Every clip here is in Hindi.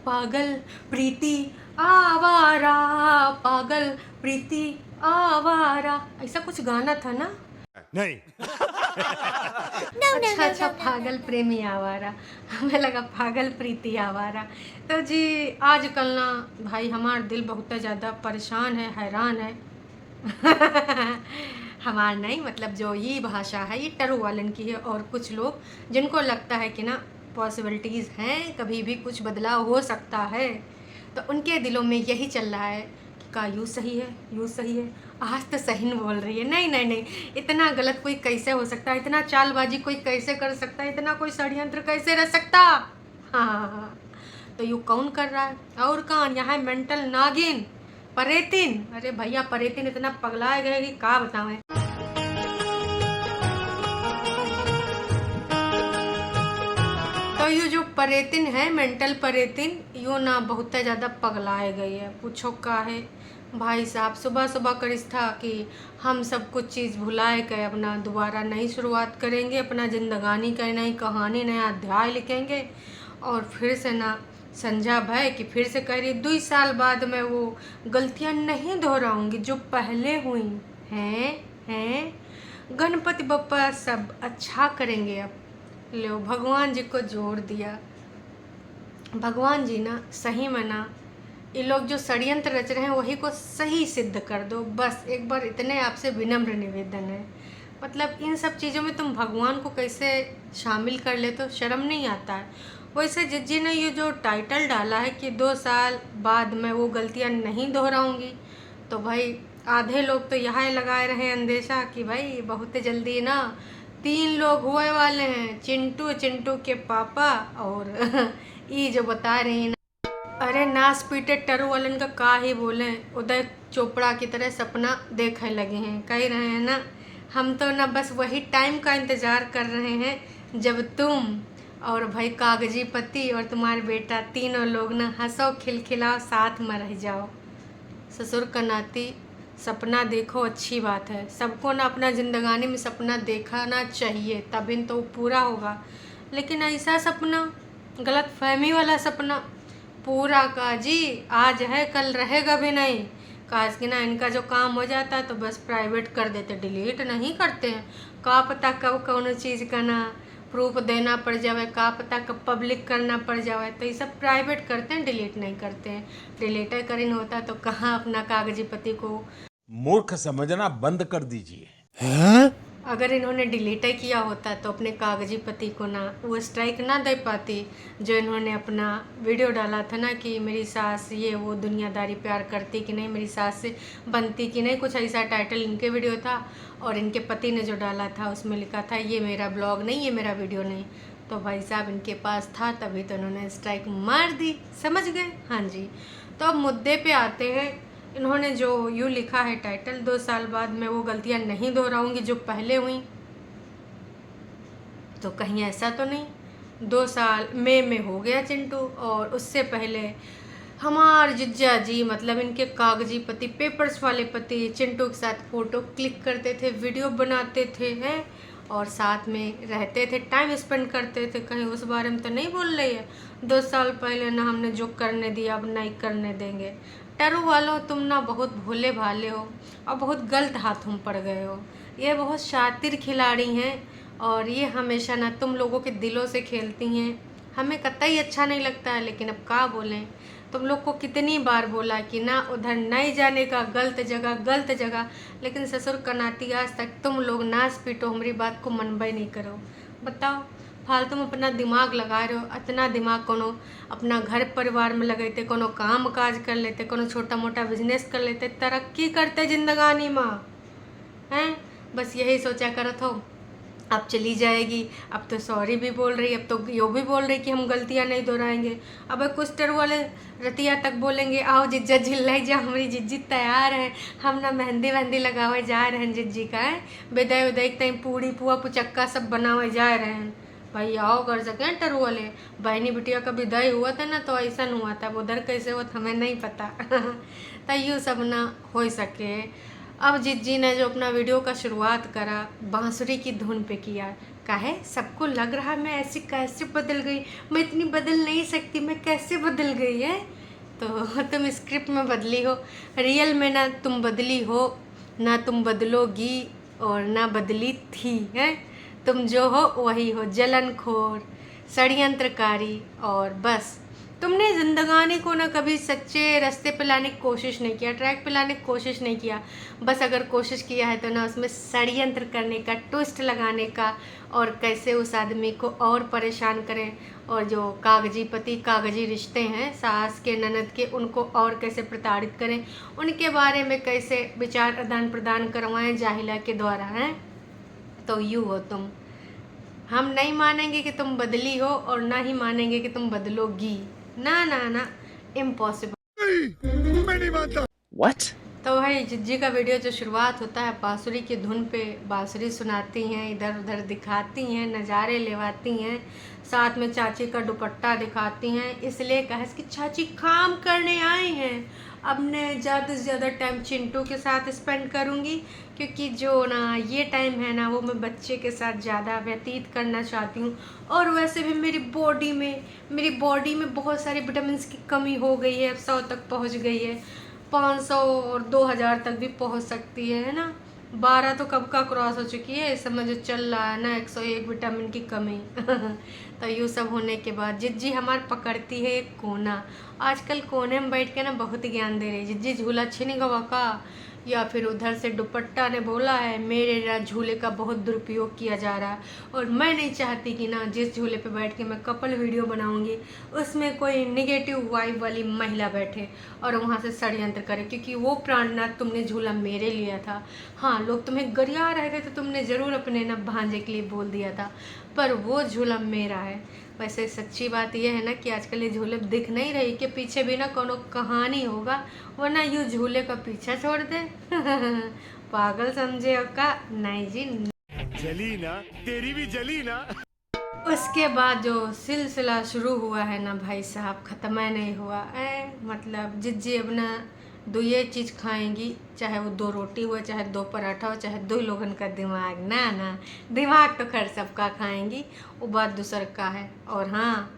पागल प्रीति आवारा, पागल प्रीति आवारा, ऐसा कुछ गाना था ना। नहीं। अच्छा अच्छा, पागल प्रेमी आवारा। हमें लगा पागल प्रीति आवारा। तो जी आजकल ना भाई हमारा दिल बहुत ज़्यादा परेशान है, हैरान है। हमार नहीं, मतलब जो ये भाषा है ये टरू वालन की है, और कुछ लोग जिनको लगता है कि ना पॉसिबिलिटीज़ हैं, कभी भी कुछ बदलाव हो सकता है, तो उनके दिलों में यही चल रहा है कि का यूँ सही है, यूँ सही है। आज तो सही नहीं बोल रही है, नहीं नहीं नहीं, इतना गलत कोई कैसे हो सकता है, इतना चालबाजी कोई कैसे कर सकता है, इतना कोई षड्यंत्र कैसे रह सकता। हाँ हाँ हाँ, तो यू कौन कर रहा है, और कौन यहाँ है मेंटल नागिन परेतिन। अरे भैया परेतिन इतना पगलाए गए कि का बतावें। तो ये जो परेतिन है, मेंटल परेतिन, यो ना बहुत ज़्यादा पगलाए गई है, पूछो का है। भाई साहब सुबह सुबह करिस था कि हम सब कुछ चीज़ भुलाए के अपना दोबारा नई शुरुआत करेंगे, अपना जिंदगानी का नई कहानी, नया अध्याय लिखेंगे। और फिर से ना संजा भाई कि फिर से कह रही 2 साल बाद मैं वो गलतियां नहीं दोहराऊंगी जो पहले हुई हैं। गणपति बप्पा सब अच्छा करेंगे अब। लो भगवान जी को जोड़ दिया। भगवान जी ना सही में ना ये लोग जो षड्यंत्र रच रहे हैं वही को सही सिद्ध कर दो, बस एक बार इतने आपसे विनम्र निवेदन है। मतलब इन सब चीज़ों में तुम भगवान को कैसे शामिल कर ले, तो शर्म नहीं आता है। वैसे जिज्जी ने ये जो टाइटल डाला है कि 2 साल बाद मैं वो गलतियां नहीं दोहराऊंगी, तो भाई आधे लोग तो यहाँ लगाए रहे अंदेशा कि भाई बहुत जल्दी ना 3 लोग हुए वाले हैं, चिंटू चिंटू के पापा और ये जो बता रही हैं। अरे नास पीटे टरू वालन का ही बोले, उदय चोपड़ा की तरह सपना देखने लगे हैं, कह रहे हैं ना हम तो ना बस वही टाइम का इंतज़ार कर रहे हैं जब तुम और भाई कागजी पति और तुम्हारे बेटा तीनों लोग ना हंसो खिलखिलाओ साथ में रह जाओ। ससुर का नाती सपना देखो, अच्छी बात है, सबको ना अपना जिंदगानी में सपना देखना चाहिए, तभी तो वो पूरा होगा। लेकिन ऐसा सपना, गलत फहमी वाला सपना पूरा का जी आज है कल रहेगा भी नहीं। काश कि ना इनका जो काम हो जाता है तो बस प्राइवेट कर देते, डिलीट नहीं करते हैं। का पता कब कौन चीज़ का ना प्रूफ देना पड़ जावे, का पता कब पब्लिक करना पड़ जावे, तो ये सब प्राइवेट करते हैं, डिलीट नहीं करते हैं। डिलीट करीन होता तो कहाँ अपना कागजी पति को मूर्ख समझना बंद कर दीजिए। अगर इन्होंने डिलीट ही किया होता तो अपने कागजी पति को ना वो स्ट्राइक ना दे पाती, जो इन्होंने अपना वीडियो डाला था ना कि मेरी सास ये वो दुनियादारी प्यार करती कि नहीं, मेरी सास से बनती कि नहीं, कुछ ऐसा टाइटल इनके वीडियो था। और इनके पति ने जो डाला था उसमें लिखा था ये मेरा ब्लॉग नहीं, ये मेरा वीडियो नहीं। तो भाई साहब इनके पास था तभी तो इन्होंने स्ट्राइक मार दी, समझ गए। हाँ जी, तो अब मुद्दे पे आते हैं। इन्होंने जो यूँ लिखा है टाइटल, 2 साल बाद मैं वो गलतियां नहीं दोहराऊंगी जो पहले हुई, तो कहीं ऐसा तो नहीं 2 साल मई में हो गया चिंटू, और उससे पहले हमार जिज्जा जी मतलब इनके कागजी पति, पेपर्स वाले पति चिंटू के साथ फ़ोटो क्लिक करते थे, वीडियो बनाते थे हैं, और साथ में रहते थे, टाइम स्पेंड करते थे। कहीं उस बारे में तो नहीं बोल रही है 2 साल पहले ना हमने जो करने दिया अब नहीं करने देंगे। टरू वालों तुम ना बहुत भोले भाले हो और बहुत गलत हाथों में पड़ गए हो। ये बहुत शातिर खिलाड़ी हैं और ये हमेशा ना तुम लोगों के दिलों से खेलती हैं। हमें कतई अच्छा नहीं लगता है, लेकिन अब क्या बोलें। तुम लोग को कितनी बार बोला कि ना उधर नहीं जाने का, गलत जगह गलत जगह, लेकिन ससुर कनाती आज तक तुम लोग नाच पीटो, हमारी बात को मनबे नहीं करो। बताओ फालतू में अपना दिमाग लगा रहे हो, इतना दिमाग कोनो अपना घर परिवार में लगते, कोनो काम काज कर लेते, कोनो छोटा मोटा बिजनेस कर लेते, तरक्की करते जिंदगानी में हैं। बस यही सोचा करत हो अब चली जाएगी, अब तो सॉरी भी बोल रही, अब तो यो भी बोल रही कि हम गलतियां नहीं दोहराएंगे। अब कुछ टर वाले रतिया तक बोलेंगे आओ जिज्जा झिल्लाई जा, हमारी जिज्जी तैयार है, हम ना मेहंदी वहंदी लगावे जा रहे हैं जिज्जी का है, बेदाई उदय तई पूड़ी पुआ पुचक्का सब बनावे जा रहे हैं। भाई आओ कर सकें टरू वाले। बहनी बिटिया का विदाई हुआ था ना तो ऐसा हुआ था, उधर कैसे हुआ हमें नहीं पता। तो यूँ सब ना हो सके। अब जिज्जी ने जो अपना वीडियो का शुरुआत करा बांसुरी की धुन पे किया, काहे सबको लग रहा मैं ऐसी कैसे बदल गई, मैं इतनी बदल नहीं सकती, मैं कैसे बदल गई है। तो तुम स्क्रिप्ट में बदली हो, रियल में ना तुम बदली हो, ना तुम बदलोगी और ना बदली थी है। तुम जो हो वही हो, जलनखोर, षड्यंत्रकारी। और बस तुमने जिंदगानी को ना कभी सच्चे रास्ते पे लाने की कोशिश नहीं किया, ट्रैक पे लाने की कोशिश नहीं किया। बस अगर कोशिश किया है तो ना उसमें षड्यंत्र करने का, ट्विस्ट लगाने का, और कैसे उस आदमी को और परेशान करें, और जो कागजी पति कागजी रिश्ते हैं सास के ननद के, उनको और कैसे प्रताड़ित करें, उनके बारे में कैसे विचार आदान प्रदान करवाएं जाहिला के द्वारा हैं। तो यूँ हो तुम, हम नहीं मानेंगे कि तुम बदली हो और ना ही मानेंगे कि तुम बदलोगी, ना ना ना, इम्पॉसिबल। मैं नहीं मानता। What? तो भाई जिज्जी का वीडियो जो शुरुआत होता है बांसुरी की धुन पे, बांसुरी सुनाती हैं, इधर उधर दिखाती हैं, नज़ारे लेवाती हैं, साथ में चाची का दुपट्टा दिखाती हैं, इसलिए कहा कि चाची काम करने आए हैं, अब मैं ज़्यादा से ज़्यादा टाइम चिंटू के साथ स्पेंड करूँगी, क्योंकि जो ना ये टाइम है ना वो मैं बच्चे के साथ ज़्यादा व्यतीत करना चाहती हूँ। और वैसे भी मेरी बॉडी में बहुत सारी विटामिन की कमी हो गई है, अब 100 तक पहुँच गई है, 500 और 2000 तक भी पहुंच सकती है ना। 12 तो कब का क्रॉस हो चुकी है, इस समय जो चल रहा है ना 101 विटामिन की कमी। तो यूँ सब होने के बाद जिज्जी हमार पकड़ती है एक कोना, आजकल कोने में बैठ के ना बहुत ज्ञान दे रही है। जिज्जी झूला छीन गवा का, या फिर उधर से दुपट्टा ने बोला है मेरे ना झूले का बहुत दुरुपयोग किया जा रहा है, और मैं नहीं चाहती कि ना जिस झूले पे बैठ के मैं कपल वीडियो बनाऊंगी उसमें कोई निगेटिव वाइब वाली महिला बैठे और वहाँ से षड्यंत्र करे, क्योंकि वो प्राणनाथ तुमने झूला मेरे लिया था। हाँ, लोग तुम्हें गरिया रहे थे तो तुमने ज़रूर अपने ना भांजे के लिए बोल दिया था, पर वो झूला मेरा है। वैसे सच्ची बात यह है ना कि आजकल ये झूले दिख नहीं रही कि पीछे भी ना कोनो कहानी होगा, वरना यूँ झूले का पीछा छोड़ दे। पागल समझे हो का? नहीं जी। जली ना, तेरी भी जली ना। उसके बाद जो सिलसिला शुरू हुआ है ना भाई साहब, ख़त्म ही नहीं हुआ। मतलब जिज्जी अब ना दो ये चीज़ खाएंगी, चाहे वो 2 रोटी हो, चाहे 2 पराठा हो, चाहे 2 लोगन का दिमाग, ना ना, दिमाग तो खैर सबका खाएंगी, वो बात दूसर का है। और हाँ,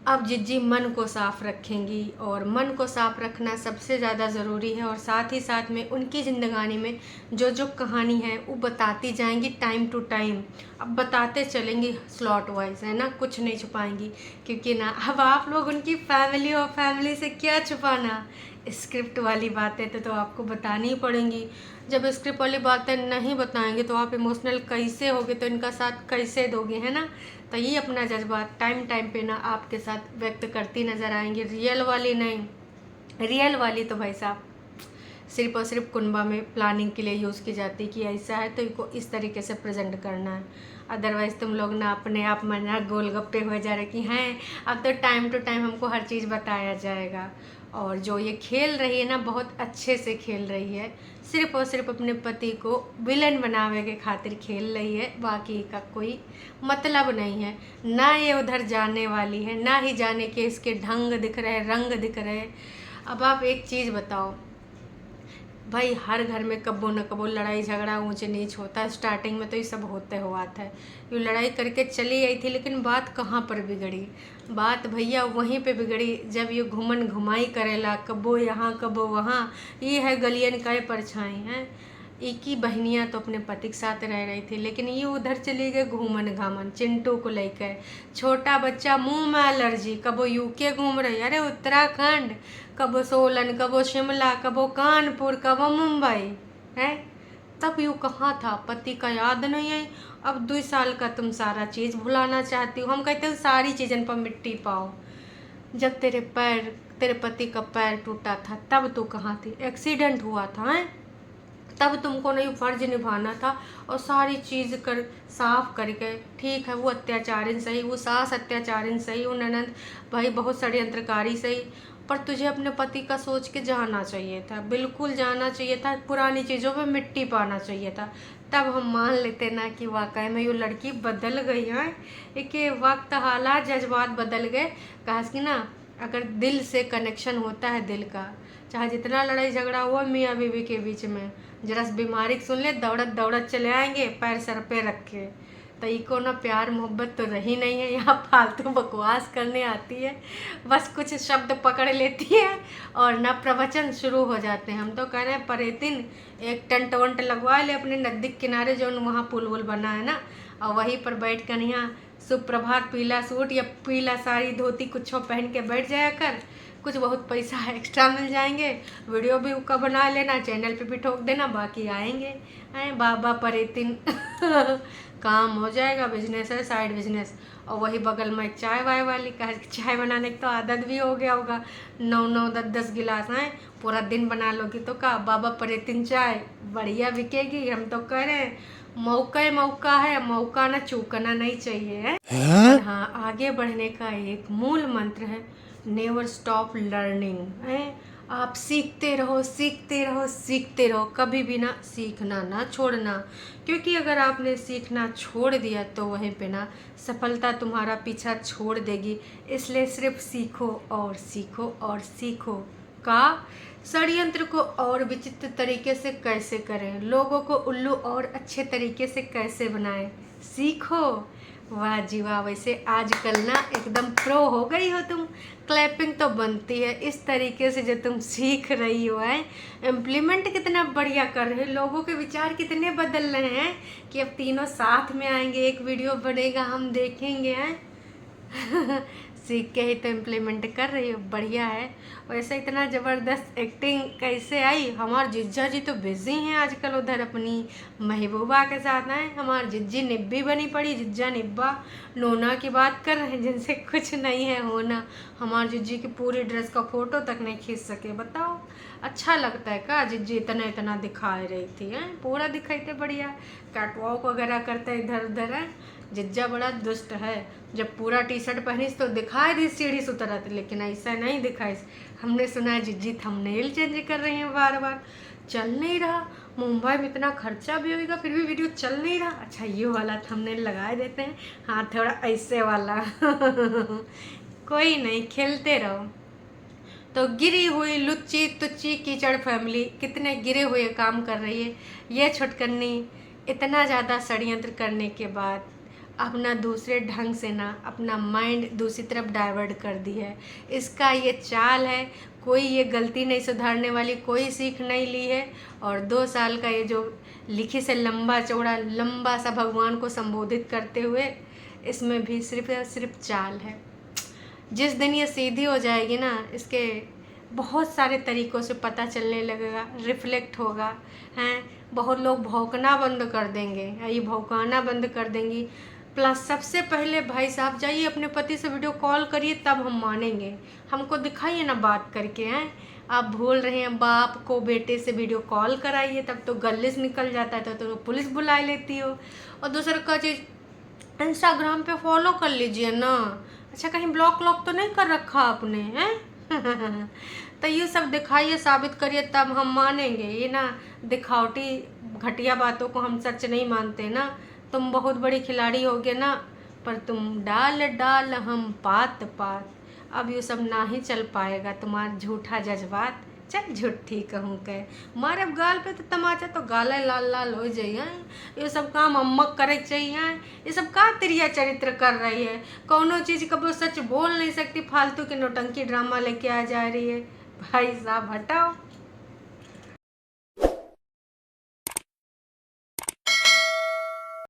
अब जिज्जी मन को साफ रखेंगी, और मन को साफ रखना सबसे ज़्यादा ज़रूरी है, और साथ ही साथ में उनकी ज़िंदगानी में जो जो कहानी है वो बताती जाएंगी टाइम टू टाइम। अब बताते चलेंगी स्लॉट वाइज, है ना, कुछ नहीं छुपाएंगी, क्योंकि ना अब आप लोग उनकी फैमिली और फैमिली से क्या छुपाना, स्क्रिप्ट वाली बातें तो आपको बतानी ही पड़ेंगी। जब स्क्रिप्ट वाली बातें नहीं बताएंगे तो आप इमोशनल कैसे होगे, तो इनका साथ कैसे दोगे, है ना। तो ये अपना जज्बात टाइम टाइम पे ना आपके साथ व्यक्त करती नज़र आएंगी, रियल वाली नहीं। रियल वाली तो भाई साहब सिर्फ और सिर्फ कुनबा में प्लानिंग के लिए यूज़ की जाती है कि ऐसा है तो इनको इस तरीके से प्रेजेंट करना है। अदरवाइज़ तुम लोग ना अपने आप में ना गोलगप्पे हो जा रहे कि हैं अब तो टाइम टू टाइम हमको हर चीज़ बताया जाएगा। और जो ये खेल रही है ना बहुत अच्छे से खेल रही है, सिर्फ और सिर्फ अपने पति को विलन बनावे के खातिर खेल रही है, बाकी का कोई मतलब नहीं है। ना ये उधर जाने वाली है, ना ही जाने के इसके ढंग दिख रहे, रंग दिख रहे। अब आप एक चीज़ बताओ भाई, हर घर में कबो न कबो लड़ाई झगड़ा ऊंच नीच होता है, स्टार्टिंग में तो ये सब होते हुआ था। ये लड़ाई करके चली आई थी, लेकिन बात कहाँ पर बिगड़ी, बात भैया वहीं पे बिगड़ी जब ये घुमन घुमाई करेला, कबो यहाँ कबो वहाँ। ये है गलियन का परछाई है। एक ही बहनियाँ तो अपने पति के साथ रह रही थी, लेकिन ये उधर चली गई घूमन घामन चिंटू को लेकर। छोटा बच्चा मुंह में एलर्जी, कबो यूके घूम रही, अरे उत्तराखंड, कबो सोलन, कबो शिमला, कबो कानपुर, कबो मुंबई है। तब यू कहाँ था, पति का याद नहीं है। अब 2 साल का तुम सारा चीज़ भुलाना चाहती हो। हम कहते हैं सारी चीज़न पर मिट्टी पाओ। जब तेरे पति का पैर टूटा था तब तू कहाँ थी, एक्सीडेंट हुआ था है, तब तुमको नहीं फर्ज निभाना था, और सारी चीज़ कर साफ करके। ठीक है, वो अत्याचारिन सही, वो सास अत्याचारिन सही, वो ननद भाई बहुत षड्यंत्रकारी सही, पर तुझे अपने पति का सोच के जाना चाहिए था, बिल्कुल जाना चाहिए था, पुरानी चीज़ों पे मिट्टी पाना चाहिए था। तब हम मान लेते ना कि वाकई में ये लड़की बदल गई है, एक वक्त हालात जज्बात बदल गए। कहा कि ना अगर दिल से कनेक्शन होता है, दिल का, चाहे जितना लड़ाई झगड़ा हुआ मियाँ बीवी के बीच में, जरा बीमारी सुन ले दौड़त दौड़त चले आएंगे पैर सर पे रख के, तो इको ना प्यार मोहब्बत तो रही नहीं है, यहाँ फालतू बकवास करने आती है, बस कुछ शब्द पकड़ लेती है और ना प्रवचन शुरू हो जाते हैं। हम तो कह रहे हैं परेतिन एक टेंट वंट लगवा ले अपने नज़दीक किनारे जो वहाँ पुल वुल बना है ना, और वहीं पर बैठ कर यहाँ सुप्रभात पीला सूट या पीला साड़ी धोती कुछ पहन के बैठ जाया कर, कुछ बहुत पैसा एक्स्ट्रा मिल जाएंगे, वीडियो भी का बना लेना, चैनल पे भी ठोक देना, बाकी आएंगे बाबा परेतिन काम हो जाएगा, बिजनेस है साइड बिजनेस। और वही बगल में एक चाय वाय वाली का चाय बनाने की तो आदत भी हो गया होगा, 9 10 गिलास हैं पूरा दिन बना लोगी तो का बाबा परेतिन चाय बढ़िया बिकेगी। हम तो कह रहे हैं मौका है, मौका ना चूकना नहीं चाहिए है। और हाँ, आगे बढ़ने का एक मूल मंत्र है नेवर स्टॉप लर्निंग है। आप सीखते रहो सीखते रहो सीखते रहो, कभी भी ना सीखना ना छोड़ना, क्योंकि अगर आपने सीखना छोड़ दिया तो वहीं पे ना सफलता तुम्हारा पीछा छोड़ देगी। इसलिए सिर्फ सीखो और सीखो और सीखो। का षड्यंत्र को और विचित्र तरीके से कैसे करें, लोगों को उल्लू और अच्छे तरीके से कैसे बनाएं, सीखो। वाह जी वाह, वैसे आजकल ना एकदम प्रो हो गई हो तुम, क्लैपिंग तो बनती है इस तरीके से जो तुम सीख रही हो है। इम्प्लीमेंट कितना बढ़िया कर रहे हो, लोगों के विचार कितने बदल रहे हैं कि अब तीनों साथ में आएंगे, एक वीडियो बनेगा, हम देखेंगे हैं सीख के ही तो इम्प्लीमेंट कर रही हो, बढ़िया है। वैसे इतना ज़बरदस्त एक्टिंग कैसे आई? हमारे जिज्जा जी तो बिजी हैं आजकल उधर अपनी महबूबा के साथ हैं। हमारी जिज्जी निब्बी बनी पड़ी, जिज्जा निब्बा नोना की बात कर रहे हैं जिनसे कुछ नहीं है होना। हमारी जिज्जी की पूरी ड्रेस का फ़ोटो तक नहीं खींच सके, बताओ अच्छा लगता है का? जिज्जी इतना दिखा रही थी हैं, पूरा दिखाई थे बढ़िया, कैटवॉक वगैरह करते इधर उधर है। जिज्जा बड़ा दुष्ट है, जब पूरा टी शर्ट पहनीस तो दिखाई दी सीढ़ी से उतरत, लेकिन ऐसा नहीं दिखाई। हमने सुना है जिज्जी थंबनेल चेंज कर रही हैं बार बार, चल नहीं रहा। मुंबई में इतना खर्चा भी होगा फिर भी वीडियो चल नहीं रहा। अच्छा ये वाला थंबनेल लगा देते हैं, हाँ थोड़ा ऐसे वाला कोई नहीं, खेलते रहो। तो गिरी हुई लुच्ची तुच्ची कीचड़ फैमिली कितने गिरे हुए काम कर रही है। ये छुटकन्नी इतना ज़्यादा षड्यंत्र करने के बाद अपना दूसरे ढंग से ना अपना माइंड दूसरी तरफ डाइवर्ट कर दी है। इसका ये चाल है, कोई ये गलती नहीं सुधारने वाली, कोई सीख नहीं ली है। और 2 साल का ये जो लिखी से लंबा चौड़ा लंबा सा भगवान को संबोधित करते हुए, इसमें भी सिर्फ चाल है। जिस दिन ये सीधी हो जाएगी ना, इसके बहुत सारे तरीक़ों से पता चलने लगेगा, रिफ्लेक्ट होगा हैं। बहुत लोग भौंकना बंद कर देंगे, ये भौंकाना बंद कर देंगी। प्लस सबसे पहले भाई साहब जाइए अपने पति से वीडियो कॉल करिए, तब हम मानेंगे। हमको दिखाइए ना बात करके हैं। आप भूल रहे हैं बाप को बेटे से वीडियो कॉल कराइए, तब तो गले से निकल जाता है, तो पुलिस बुला लेती हो। और दूसरा का चीज़ इंस्टाग्राम पे फॉलो कर लीजिए ना। अच्छा कहीं ब्लॉक तो नहीं कर रखा आपने हैं तो ये सब दिखाइए, साबित करिए, तब हम मानेंगे। ये ना दिखावटी घटिया बातों को हम सच नहीं मानते ना। तुम बहुत बड़ी खिलाड़ी होगे ना, पर तुम डाल हम पात पात। अब ये सब ना ही चल पाएगा, तुम्हारा झूठा जज्बात। चल झूठी कहूँ के मारे गाल पे तो तमाचा तो गाले लाल लाल हो जाइए। ये सब काम अम्मक करे चाहिए। ये सब का तिरिया चरित्र कर रही है, कौनो चीज़ कभी सच बोल नहीं सकती, फालतू की नौटंकी ड्रामा लेके आ जा रही है। भाई साहब हटाओ।